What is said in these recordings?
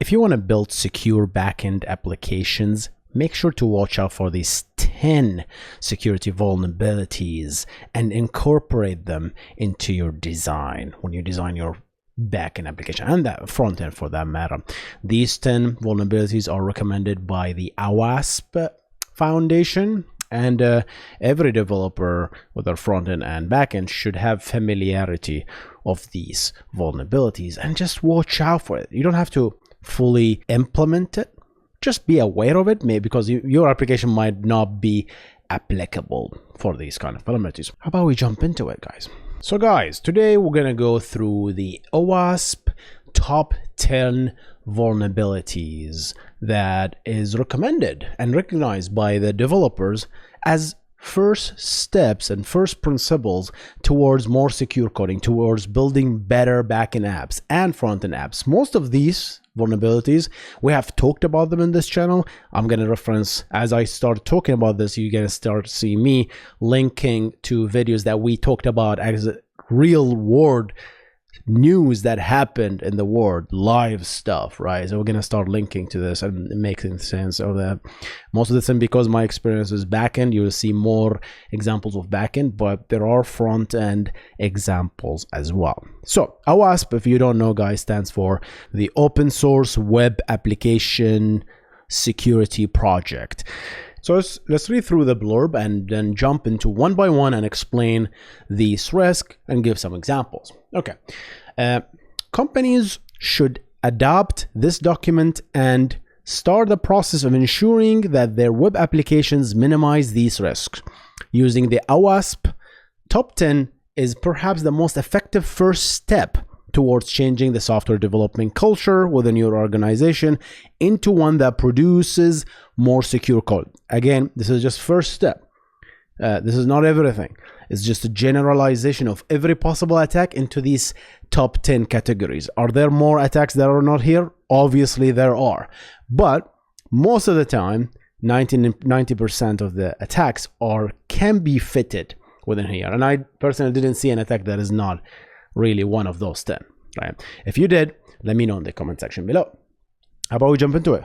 If you want to build secure backend applications, make sure to watch out for these 10 security vulnerabilities and incorporate them into your design when you design your backend application and that front end for that matter. These 10 vulnerabilities are recommended by the OWASP Foundation, and every developer, whether front end and back end, should have familiarity of these vulnerabilities and just watch out for it. You don't have to fully implement it, just be aware of it, maybe because your application might not be applicable for these kind of vulnerabilities. How about we jump into it, guys? So guys, today we're gonna go through the OWASP top 10 vulnerabilities that is recommended and recognized by the developers as first steps and first principles towards more secure coding, towards building better backend apps and front-end apps. Most of these vulnerabilities, we have talked about them in this channel. I'm going to reference, as I start talking about this, you're going to start seeing me linking to videos that we talked about as real world news that happened in the world, live stuff, right? So we're gonna start linking to this and making sense of that. Most of the time, because my experience is backend, you will see more examples of backend, but there are front end examples as well. So OWASP, if you don't know, guys, stands for the Open Source Web Application Security Project. So let's read through the blurb and then jump into one by one and explain these risks and give some examples. Okay, companies should adopt this document and start the process of ensuring that their web applications minimize these risks. Using the OWASP top 10 is perhaps the most effective first step towards changing the software development culture within your organization into one that produces more secure code. Again, this is just first step. This is not everything. It's just a generalization of every possible attack into these top 10 categories. Are there more attacks that are not here? Obviously there are. But most of the time, 90% of the attacks can be fitted within here. And I personally didn't see an attack that is not really one of those 10, right? If you did, let me know in the comment section below. How about we jump into it?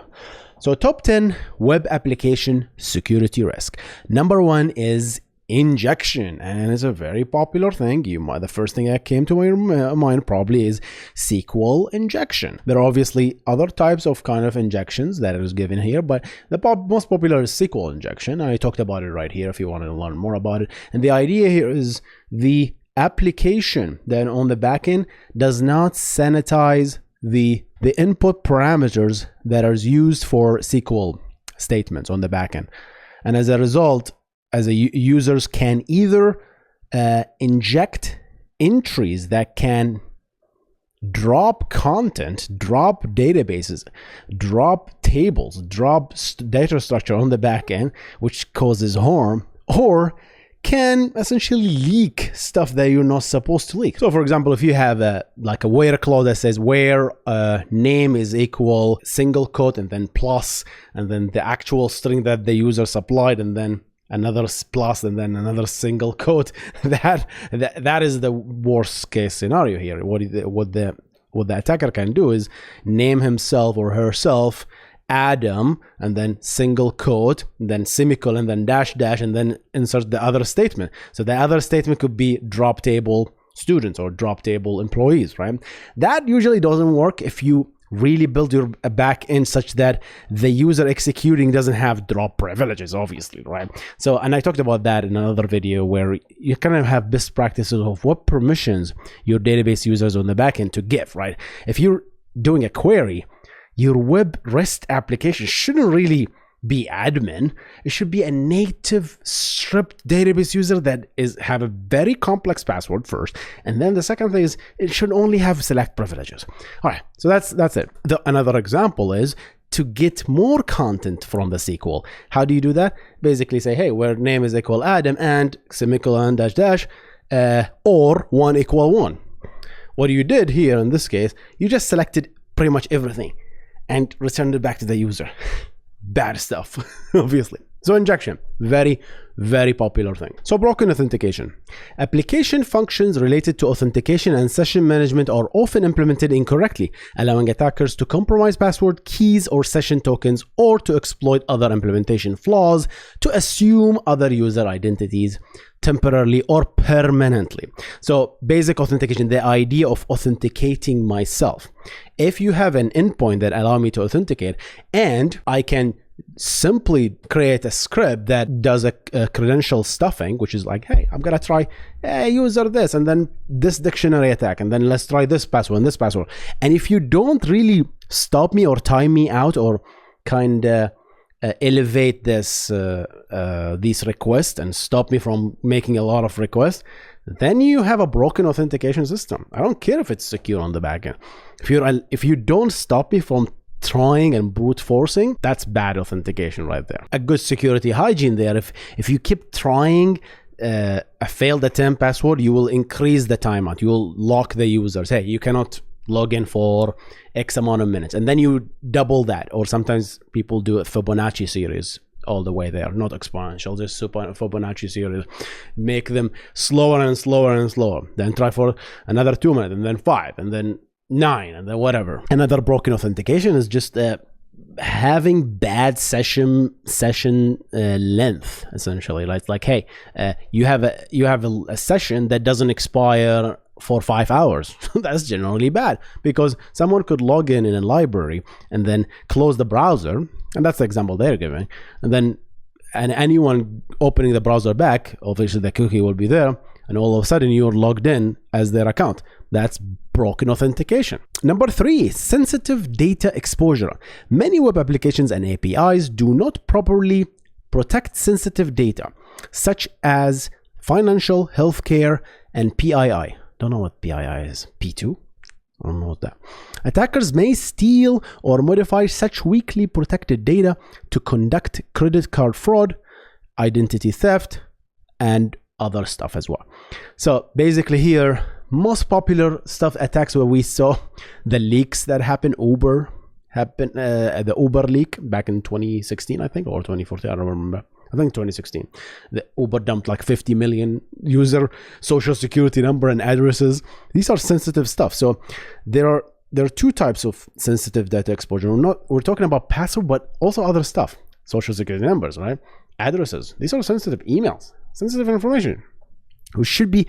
So top 10 web application security risk. Number 1 is injection, and it's a very popular thing. The first thing that came to my mind probably is SQL injection. There are obviously other types of kind of injections that is given here, but the most popular is SQL injection. I talked about it right here if you want to learn more about it. And the idea here is the application then on the backend does not sanitize the input parameters that are used for SQL statements on the backend, and as a result, users can either inject entries that can drop content, drop databases, drop tables, drop data structure on the backend, which causes harm, or can essentially leak stuff that you're not supposed to leak. So for example, if you have a where clause that says where name is equal single quote and then plus, and then the actual string that the user supplied, and then another plus, and then another single quote, that is the worst case scenario here. What the attacker can do is name himself or herself Adam, and then single quote, then semicolon, then dash dash, and then insert the other statement. So the other statement could be drop table students or drop table employees, right? That usually doesn't work if you really build your backend such that the user executing doesn't have drop privileges, obviously, right? So, and I talked about that in another video where you kind of have best practices of what permissions your database users on the backend to give, right? If you're doing a query, your web REST application shouldn't really be admin. It should be a native script database user that have a very complex password first, and then the second thing is it should only have select privileges. All right, so that's it. Another example is to get more content from the SQL. How do you do that? Basically say, hey, where name is equal Adam and semicolon dash dash or 1 equal 1. What you did here in this case, you just selected pretty much everything and returned it back to the user. Bad stuff, obviously. So injection, very, very popular thing. So broken authentication. Application functions related to authentication and session management are often implemented incorrectly, allowing attackers to compromise password keys or session tokens, or to exploit other implementation flaws to assume other user identities temporarily or permanently. So basic authentication, the idea of authenticating myself. If you have an endpoint that allows me to authenticate, and I can simply create a script that does a credential stuffing, which is like, hey, I'm gonna try user this, and then this dictionary attack, and then let's try this password and this password. And if you don't really stop me or time me out or kind of elevate this these requests and stop me from making a lot of requests, then you have a broken authentication system. I don't care if it's secure on the backend. If you don't stop me from trying and brute forcing, that's bad authentication right there. A good security hygiene there. If you keep trying a failed attempt password, you will increase the timeout. You will lock the users. Hey, you cannot log in for X amount of minutes, and then you double that. Or sometimes people do a Fibonacci series all the way there, not exponential, just Fibonacci series, make them slower and slower and slower, then try for another 2 minutes, and then 5, and then 9, and then whatever. Another broken authentication is just having bad session length, essentially. Like hey, you have a session that doesn't expire for 5 hours. That's generally bad, because someone could log in a library and then close the browser, and that's the example they're giving, and anyone opening the browser back, obviously the cookie will be there, and all of a sudden you're logged in as their account. That's broken authentication. Number 3, sensitive data exposure. Many web applications and APIs do not properly protect sensitive data, such as financial, healthcare, and PII. Don't know what PII is. P2? I don't know what that. Attackers may steal or modify such weakly protected data to conduct credit card fraud, identity theft, and other stuff as well. So basically here, most popular stuff attacks where we saw the leaks that happened, the Uber leak back in 2016, I think, or 2014, I don't remember. I think 2016. The Uber dumped like 50 million user social security number and addresses. These are sensitive stuff. So there are 2 types of sensitive data exposure. We're talking about password, but also other stuff. Social security numbers, right? Addresses. These are sensitive emails, sensitive information, which should be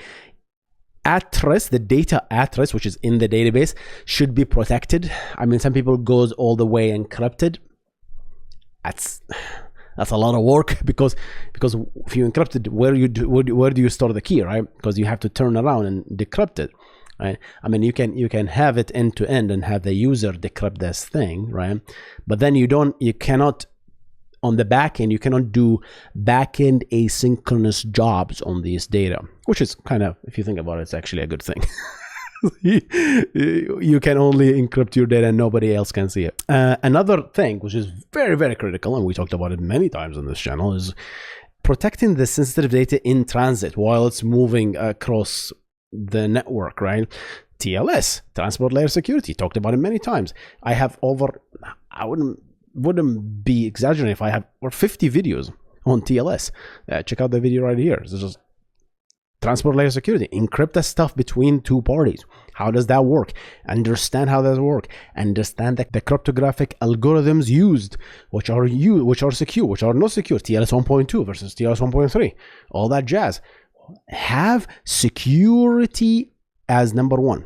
at rest. The data at rest, which is in the database, should be protected. I mean, some people goes all the way encrypted. That's a lot of work, because if you encrypt it, where do you store the key, right? Because you have to turn around and decrypt it, right? I mean, you can have it end to end and have the user decrypt this thing, right? But then you cannot on the backend, you cannot do backend asynchronous jobs on these data, which is kind of, if you think about it, it's actually a good thing. You can only encrypt your data and nobody else can see it. Another thing which is very, very critical, and we talked about it many times on this channel, is protecting the sensitive data in transit while it's moving across the network, right? TLS, transport layer security, talked about it many times. I have I wouldn't be exaggerating if I have over 50 videos on TLS. Check out the video right here. This is transport layer security. Encrypt the stuff between 2 parties. How does that work? Understand how that works. Understand the cryptographic algorithms used, which are secure, which are not secure. TLS 1.2 versus TLS 1.3. All that jazz. Have security as number 1,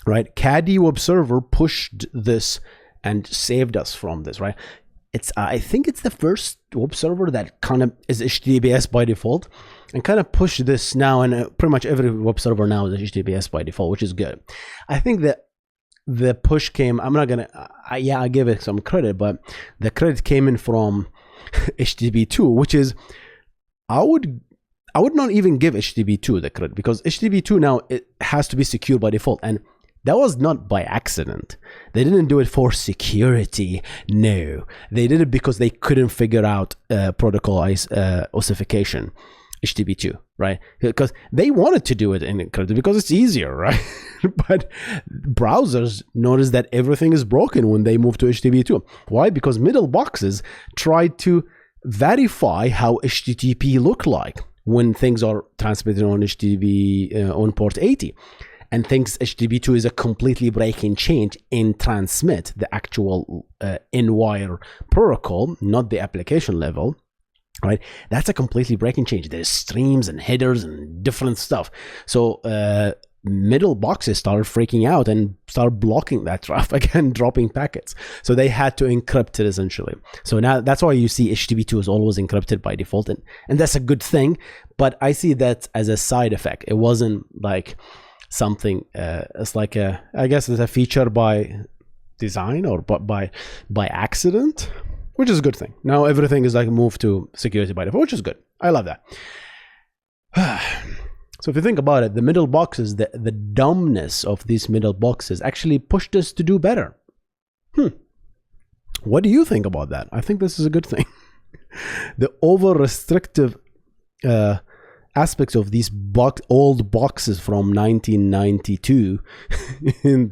right? Caddy web server pushed this and saved us from this, right? I think it's the first web server that kind of is HTTPS by default, and kind of push this now, and pretty much every web server now is HTTPS by default, which is good. I think that the push came, I'm not gonna, I give it some credit, but the credit came in from HTTP2, which is, I would not even give HTTP2 the credit, because HTTP2 now, it has to be secure by default, and that was not by accident. They didn't do it for security. No, they did it because they couldn't figure out protocol ossification, HTTP2, right? Because they wanted to do it in encrypted because it's easier, right? But browsers notice that everything is broken when they move to HTTP2. Why? Because middle boxes tried to verify how HTTP look like when things are transmitted on HTTP on port 80, and thinks HTTP2 is a completely breaking change in transmit, the actual in-wire protocol, not the application level, right? That's a completely breaking change. There's streams and headers and different stuff. So middle boxes started freaking out and started blocking that traffic and dropping packets. So they had to encrypt it essentially. So now that's why you see HTTP2 is always encrypted by default, and that's a good thing. But I see that as a side effect. It wasn't like something. It's like I guess it's a feature by design or by accident, which is a good thing. Now everything is like moved to security by default, which is good. I love that. So if you think about it, the middle boxes, the dumbness of these middle boxes actually pushed us to do better. What do you think about that? I think this is a good thing. The over restrictive aspects of these old boxes from 1992 in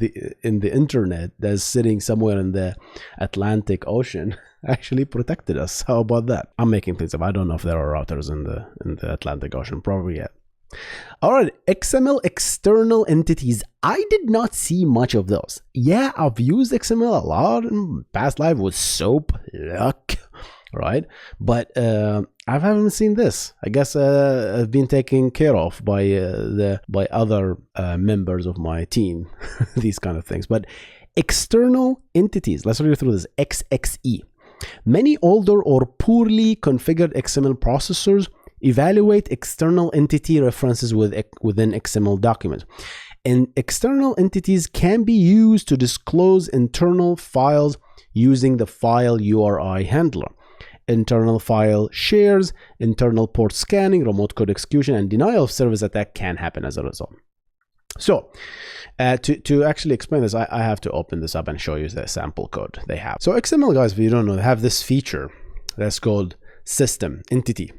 the internet that's sitting somewhere in the Atlantic Ocean actually protected us. How about that? I'm making things up. I don't know if there are routers in the Atlantic Ocean. Probably yet. All right, XML external entities. I did not see much of those. Yeah, I've used XML a lot in past life with SOAP, luck, right? But I haven't seen this. I guess I've been taken care of by other members of my team. These kind of things. But external entities. Let's read through this. XXE. Many older or poorly configured XML processors evaluate external entity references within XML documents. And external entities can be used to disclose internal files using the file URI handler. Internal file shares, internal port scanning, remote code execution, and denial of service attack can happen as a result. So to actually explain this, I have to open this up and show you the sample code they have. So XML guys, if you don't know, they have this feature that's called system entity.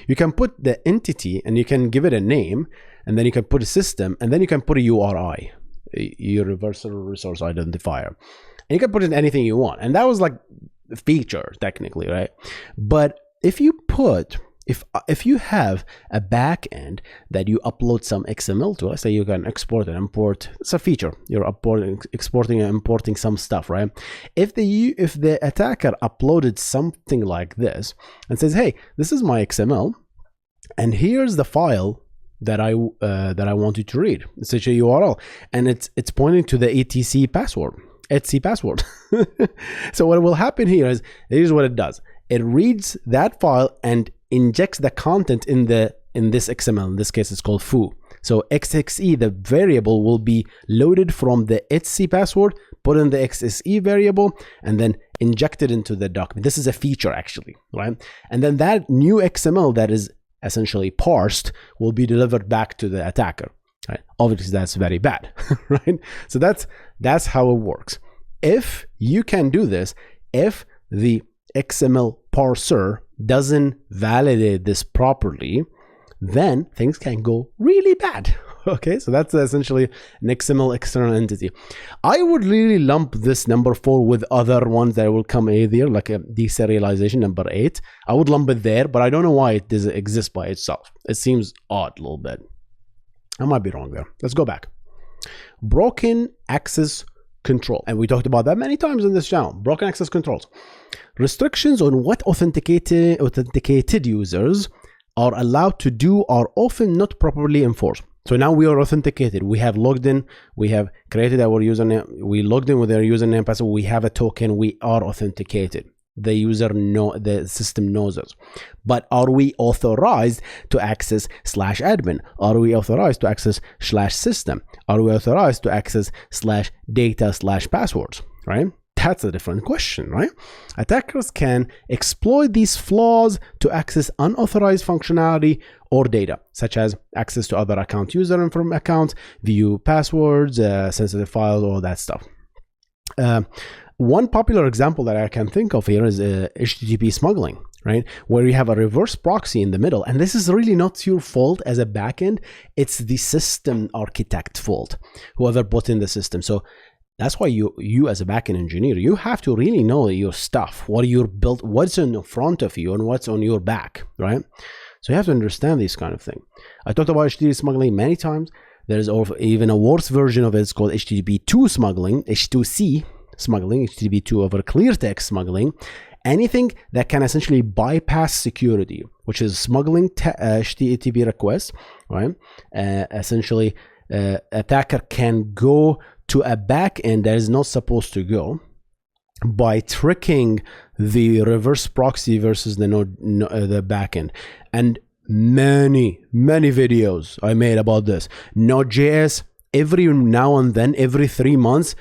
You can put the entity and you can give it a name, and then you can put a system, and then you can put a URI, a universal resource identifier, and you can put in anything you want. And that was like a feature technically, right? But if you put if you have a backend that you upload some XML to, let's say you can export and import, it's a feature. You're exporting and importing some stuff, right? If the attacker uploaded something like this and says, "Hey, this is my XML, and here's the file that I want you to read," it's such a URL, and it's pointing to the etc password, etc password. So what will happen here is, here's what it does: it reads that file and injects the content in this XML. In this case, it's called foo. So XXE, the variable, will be loaded from the etc password, put in the XXE variable, and then injected into the document. This is a feature actually, right? And then that new XML that is essentially parsed will be delivered back to the attacker, right? Obviously, that's very bad, right? So that's how it works. If you can do this, if the XML parser doesn't validate this properly, then things can go really bad. Okay, so that's essentially an XML external entity. I would really lump this number 4 with other ones that will come either, like a deserialization number 8. I would lump it there, but I don't know why it doesn't exist by itself. It seems odd a little bit. I might be wrong there. Let's go back. Broken access control, and we talked about that many times in this channel. Broken access controls. Restrictions on what authenticated users are allowed to do are often not properly enforced. So now we are authenticated. We have logged in. We have created our username. We logged in with our username password. We have a token. We are authenticated. The system knows us. But are we authorized to access /admin? Are we authorized to access /system? Are we authorized to access /data/passwords? Right? That's a different question, right? Attackers can exploit these flaws to access unauthorized functionality or data, such as access to other account user information accounts, view passwords, sensitive files, all that stuff. One popular example that I can think of here is HTTP smuggling, right? Where you have a reverse proxy in the middle. And this is really not your fault as a backend. It's the system architect fault, whoever put in the system. So That's why you as a backend engineer, you have to really know your stuff, what you're built, what's in front of you and what's on your back, right? So you have to understand this kind of thing. I talked about HTTP smuggling many times. There's even a worse version of it. It's called HTTP2 smuggling, H2C smuggling, HTTP2 over clear text smuggling. Anything that can essentially bypass security, which is smuggling HTTP requests, right? Essentially, attacker can go to a backend that is not supposed to go by tricking the reverse proxy versus the backend. And many videos I made about this. Node.js every now and then, every 3 months,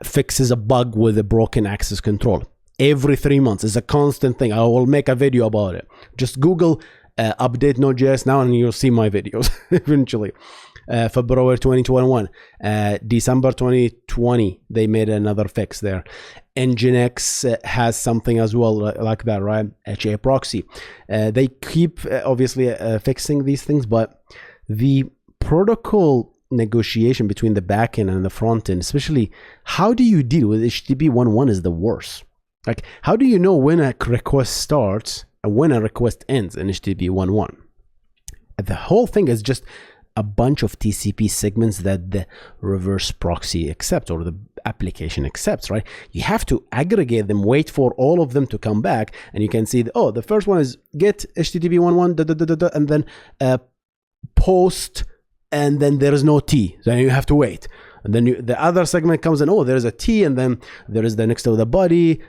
fixes a bug with a broken access control. Every 3 months is a constant thing. I will make a video about it. Just Google update Node.js now and you'll see my videos eventually. February 2021, December 2020, they made another fix there. Nginx has something as well like that, right? HA proxy. They keep obviously fixing these things, but the protocol negotiation between the backend and the front end, especially how do you deal with HTTP 1.1 is the worst. Like, how do you know when a request starts and when a request ends in HTTP 1.1? The whole thing is just a bunch of TCP segments that the reverse proxy accepts or the application accepts, right? You have to aggregate them, wait for all of them to come back, and you can see, the first one is get HTTP 1.1, and then post, and then there is no T, so you have to wait. And then the other segment comes in, there is a T, and then there is the next to the body,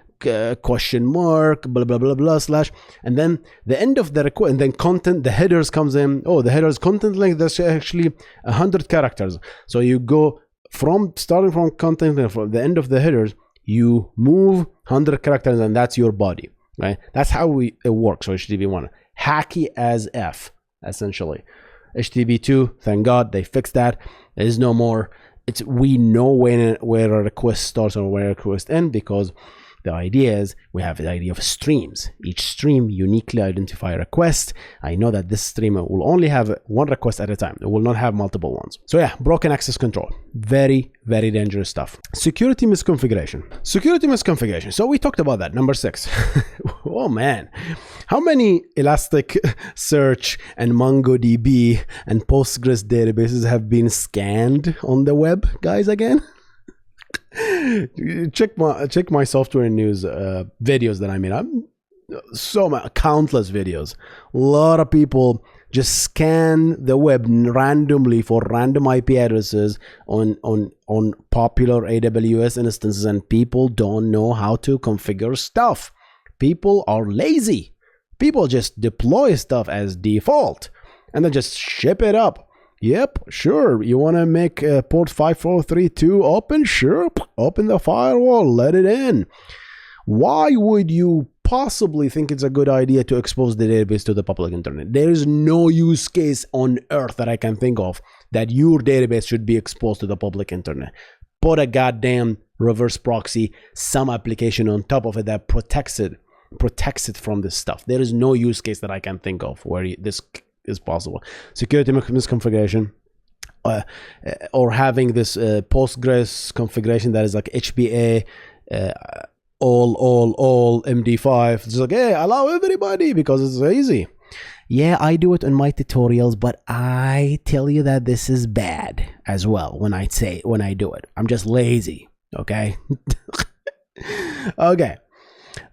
question mark, blah blah blah blah slash, and then the end of the request, and then content, the headers comes in. The headers content length, that's actually 100 characters. So you go starting from content and from the end of the headers, you move 100 characters, and that's your body, right? That's how it works for HTTP 1. Hacky as F, essentially. HTTP 2, thank God they fixed that. There is no more. We know where a request starts or where a request ends, because the idea is we have the idea of streams. Each stream uniquely identify a request. I know that this stream will only have one request at a time. It will not have multiple ones. So yeah, broken access control. Very, very dangerous stuff. Security misconfiguration. Security misconfiguration. So we talked about that. Number 6. Oh man. How many Elasticsearch and MongoDB and Postgres databases have been scanned on the web, guys, again? check my software news videos that I made. Countless videos. A lot of people just scan the web randomly for random IP addresses on popular AWS instances, and people don't know how to configure stuff. People are lazy. People just deploy stuff as default and then just ship it up. Yep, sure. You want to make port 5432 open? Sure. Open the firewall. Let it in. Why would you possibly think it's a good idea to expose the database to the public internet? There is no use case on earth that I can think of that your database should be exposed to the public internet. Put a goddamn reverse proxy, some application on top of it that protects it from this stuff. There is no use case that I can think of where this is possible. Security misconfiguration, or having this Postgres configuration that is like HBA, all MD5. It's like, hey, allow everybody because it's easy. Yeah, I do it in my tutorials, but I tell you that this is bad as well when I do it. I'm just lazy, okay? Okay.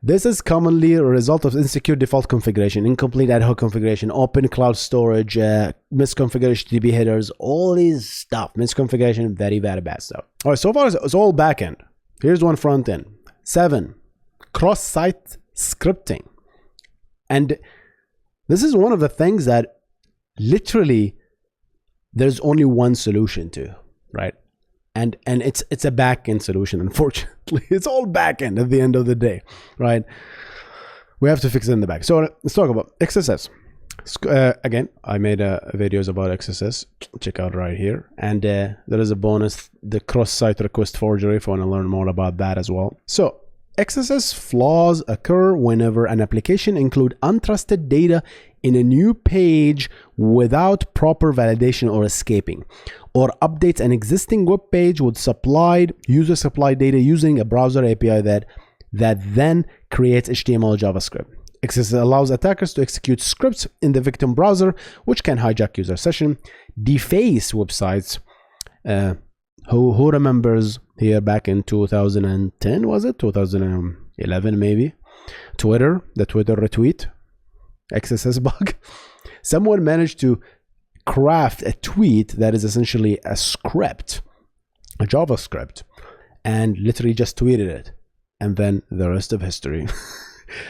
This is commonly a result of insecure default configuration, incomplete ad hoc configuration, open cloud storage, misconfiguration HTTP headers, all this stuff. Misconfiguration, very, very bad stuff. All right, so far it's all backend. Here's one front end. 7, cross-site scripting. And this is one of the things that literally there's only one solution to, right? And it's a backend solution, unfortunately. It's all backend at the end of the day, right? We have to fix it in the back. So let's talk about XSS. Again, I made videos about XSS. Check out right here. And there is a bonus, the cross-site request forgery, if you want to learn more about that as well. So XSS flaws occur whenever an application includes untrusted data in a new page without proper validation or escaping, or updates an existing web page with user supplied data using a browser API that then creates HTML or JavaScript. XSS allows attackers to execute scripts in the victim browser, which can hijack user session, deface websites. Who remembers here back in 2010, was it? 2011 maybe? Twitter, the Twitter retweet, XSS bug. Someone managed to craft a tweet that is essentially a script, a JavaScript, and literally just tweeted it. And then the rest of history.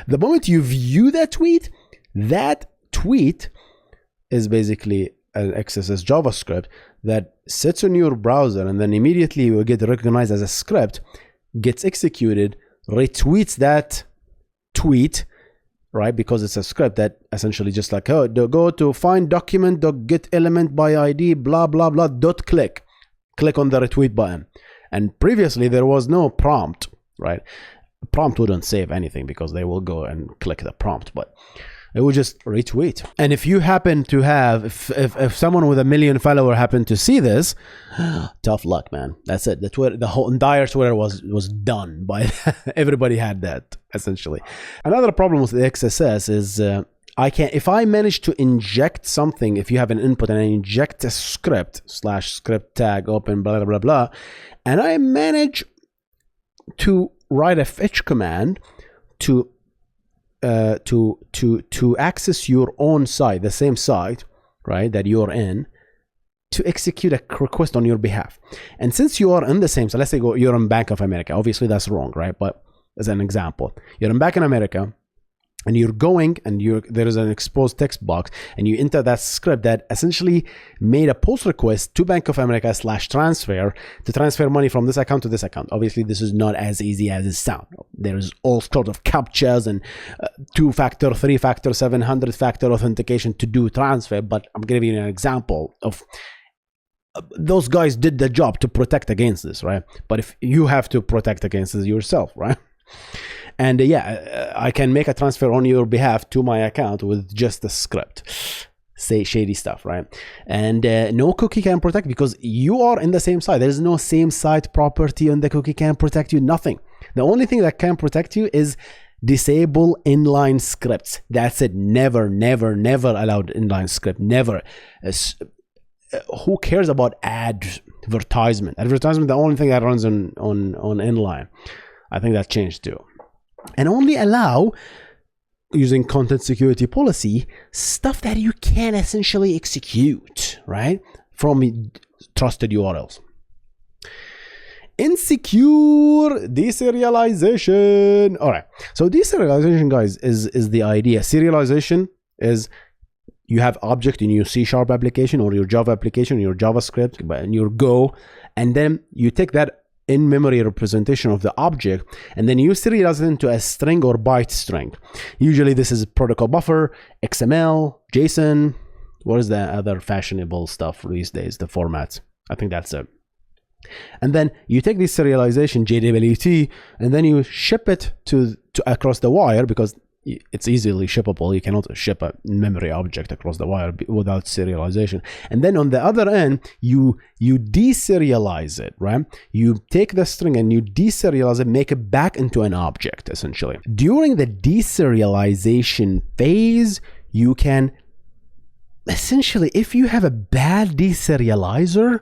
The moment you view that tweet is basically an XSS JavaScript that sits on your browser, and then immediately will get recognized as a script, gets executed, retweets that tweet, right? Because it's a script that essentially just like, oh, go to find document.get element by ID, blah, blah, blah, click on the retweet button. And previously there was no prompt, right? Prompt wouldn't save anything because they will go and click the prompt, but it will just retweet. And if you happen to have, if someone with 1 million followers happened to see this, tough luck, man. That's it. The whole entire Twitter was done by everybody had that essentially. Another problem with the XSS is if I manage to inject something, if you have an input and I inject a script /script tag open blah blah blah, and I manage to write a fetch command to access your own site, the same site, right, that you're in, to execute a request on your behalf. And since you are in the same, so let's say you're in Bank of America, obviously that's wrong, right? But as an example, you're in Bank of America and you're going and there is an exposed text box and you enter that script that essentially made a post request to Bank of America /transfer to transfer money from this account to this account. Obviously this is not as easy as it sounds. There's all sorts of captchas and 2-factor, 3-factor, 700-factor authentication to do transfer, but I'm giving you an example of those guys did the job to protect against this, right? But if you have to protect against this yourself, right? And I can make a transfer on your behalf to my account with just the script. Say shady stuff, right? And no cookie can protect because you are in the same site. There's no same site property on the cookie can protect you, nothing. The only thing that can protect you is disable inline scripts. That's it. Never, never, never allowed inline script. Never. Who cares about advertisement? Advertisement, the only thing that runs on inline. I think that changed too. And only allow, using content security policy, stuff that you can essentially execute, right, from trusted URLs. Insecure deserialization. All right, so deserialization, guys, is the idea. Serialization is you have object in your C# application or your Java application, your JavaScript, and your Go, and then you take that in-memory representation of the object, and then you serialize it into a string or byte string. Usually this is protocol buffer, XML, JSON. What is the other fashionable stuff these days, the formats? I think that's it. And then you take this serialization, JWT, and then you ship it to across the wire because it's easily shippable. You cannot ship a memory object across the wire without serialization. And then on the other end, you deserialize it, right? You take the string and you deserialize it, make it back into an object, essentially. During the deserialization phase, you can essentially, if you have a bad deserializer,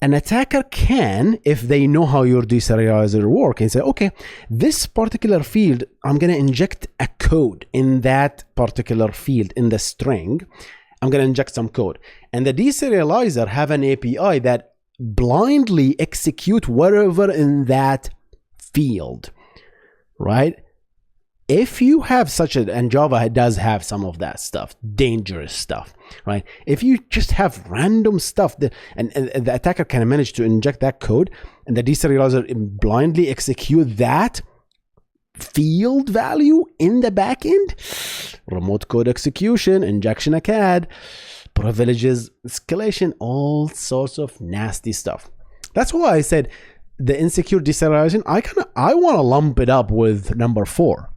an attacker can, if they know how your deserializer works, and say, okay, this particular field, I'm going to inject a code in that particular field in the string. I'm going to inject some code. And the deserializer have an API that blindly execute whatever in that field, right? If you have such a, and Java does have some of that stuff, dangerous stuff, right? If you just have random stuff and the attacker can manage to inject that code and the deserializer blindly execute that field value in the backend, remote code execution, injection of CAD, privileges, escalation, all sorts of nasty stuff. That's why I said the insecure deserialization, I want to lump it up with number 4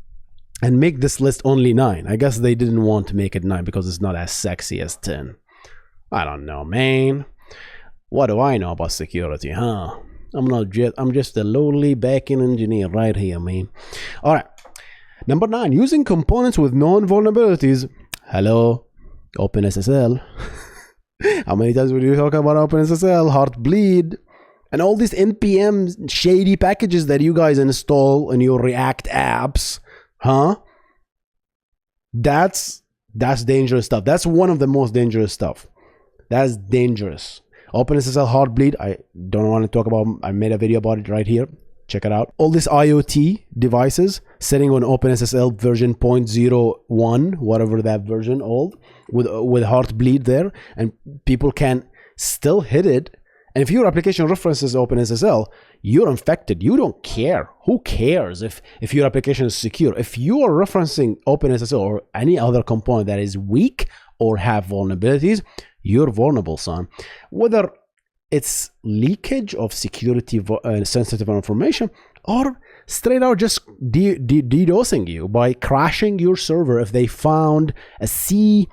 and make this list only 9. I guess they didn't want to make it 9 because it's not as sexy as 10. I don't know, man. What do I know about security, huh? I'm just a lowly backend engineer right here, man. All right. Number 9, using components with known vulnerabilities. Hello, OpenSSL. How many times will you talk about OpenSSL, Heartbleed, and all these NPM shady packages that you guys install in your React apps, huh? That's dangerous stuff. That's one of the most dangerous stuff. That's dangerous. OpenSSL Heartbleed, I don't want to talk about. I made a video about it right here. Check it out. All these IoT devices sitting on OpenSSL version 0.01, whatever that version old, with Heartbleed there, and people can still hit it. And if your application references OpenSSL, you're infected. You don't care. Who cares if your application is secure? If you are referencing OpenSSL or any other component that is weak or have vulnerabilities, you're vulnerable, son. Whether it's leakage of security sensitive information or straight out just DDoSing you by crashing your server if they found a C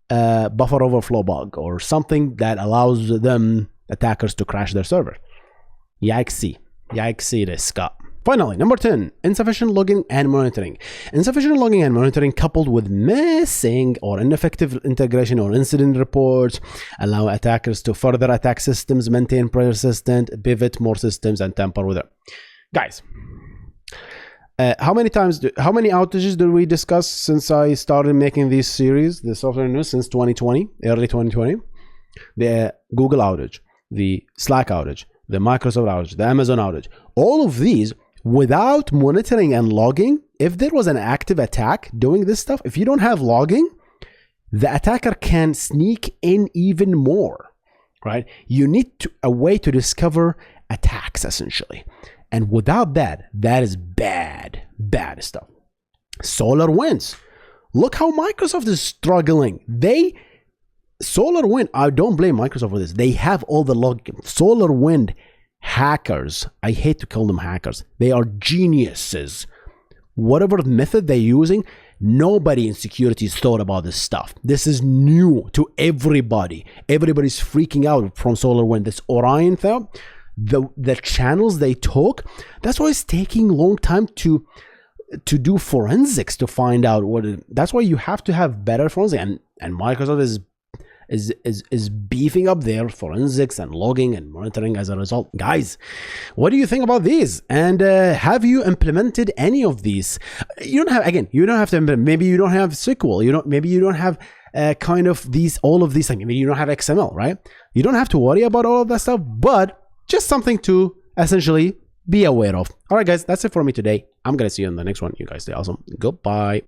buffer overflow bug or something that allows them attackers to crash their server. Yikesy det ska. Finally, number 10, insufficient logging and monitoring. Insufficient logging and monitoring coupled with missing or ineffective integration or incident reports allow attackers to further attack systems, maintain persistent, pivot more systems, and tamper with them. Guys, how many outages did we discuss since I started making this series, the software news, since 2020, early 2020? The Google outage, the Slack outage, the Microsoft outage, the Amazon outage, all of these without monitoring and logging. If there was an active attack doing this stuff, if you don't have logging, the attacker can sneak in even more, right? You need a way to discover attacks, essentially. And without that, that is bad stuff. SolarWinds. Look how Microsoft is struggling. SolarWinds, I don't blame Microsoft for this. They have all the logging. SolarWinds hackers, I hate to call them hackers, they are geniuses. Whatever method they're using, nobody in security has thought about this stuff. This is new to everybody. Everybody's freaking out from SolarWinds. This Orion thing, the channels they took, that's why it's taking a long time to do forensics to find out that's why you have to have better forensics, and Microsoft is beefing up their forensics and logging and monitoring as a result. Guys, what do you think about these? And have you implemented any of these? You don't have to implement. Maybe you don't have SQL. Maybe you don't have all of these things. Maybe you don't have XML, right? You don't have to worry about all of that stuff, but just something to essentially be aware of. All right, guys, that's it for me today. I'm gonna see you in the next one. You guys stay awesome. Goodbye.